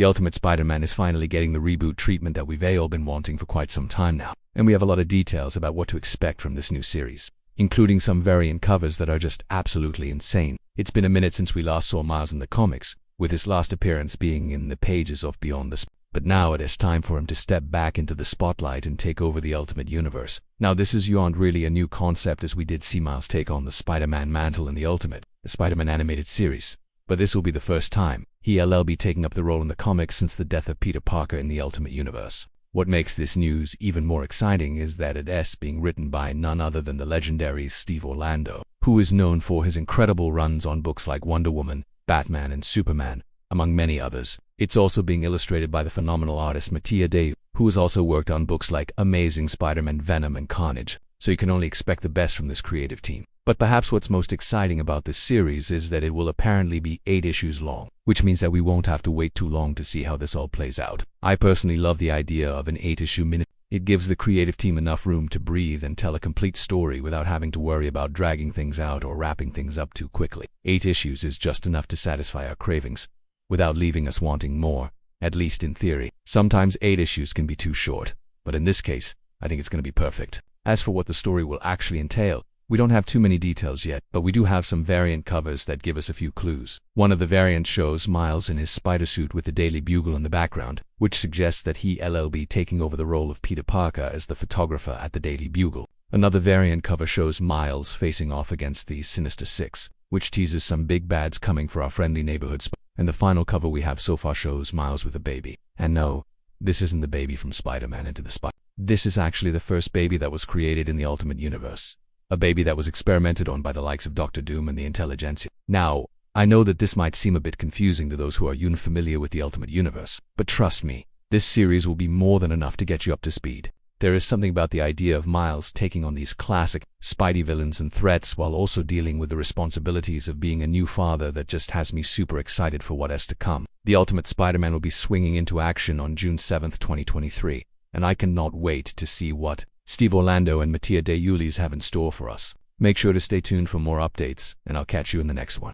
The Ultimate Spider-Man is finally getting the reboot treatment that we've all been wanting for quite some time now, and we have a lot of details about what to expect from this new series, including some variant covers that are just absolutely insane. It's been a minute since we last saw Miles in the comics, with his last appearance being in the pages of Beyond the But now it is time for him to step back into the spotlight and take over the Ultimate Universe. Now this is beyond really a new concept, as we did see Miles take on the Spider-Man mantle in the Ultimate, the Spider-Man animated series. But this will be the first time he'll be taking up the role in the comics since the death of Peter Parker in the Ultimate Universe. What makes this news even more exciting is that it is being written by none other than the legendary Steve Orlando, who is known for his incredible runs on books like Wonder Woman, Batman, and Superman, among many others. It's also being illustrated by the phenomenal artist Mattia De, who has also worked on books like Amazing Spider-Man, Venom, and Carnage, so you can only expect the best from this creative team. But perhaps what's most exciting about this series is that it will apparently be 8 issues long, which means that we won't have to wait too long to see how this all plays out. I personally love the idea of an 8-issue minute. It gives the creative team enough room to breathe and tell a complete story without having to worry about dragging things out or wrapping things up too quickly. 8 issues is just enough to satisfy our cravings, without leaving us wanting more, at least in theory. Sometimes 8 issues can be too short, but in this case, I think it's going to be perfect. As for what the story will actually entail, we don't have too many details yet, but we do have some variant covers that give us a few clues. One of the variants shows Miles in his spider suit with the Daily Bugle in the background, which suggests that he'll be taking over the role of Peter Parker as the photographer at the Daily Bugle. Another variant cover shows Miles facing off against the Sinister Six, which teases some big bads coming for our friendly neighborhood. And the final cover we have so far shows Miles with a baby. And no, this isn't the baby from Spider-Man Into the Spider. This is actually the first baby that was created in the Ultimate Universe. A baby that was experimented on by the likes of Dr. Doom and the Intelligentsia. Now, I know that this might seem a bit confusing to those who are unfamiliar with the Ultimate Universe, but trust me, this series will be more than enough to get you up to speed. There is something about the idea of Miles taking on these classic Spidey villains and threats while also dealing with the responsibilities of being a new father that just has me super excited for what is to come. The Ultimate Spider-Man will be swinging into action on June 7th, 2023, and I cannot wait to see what Steve Orlando and Mattia De have in store for us. Make sure to stay tuned for more updates, and I'll catch you in the next one.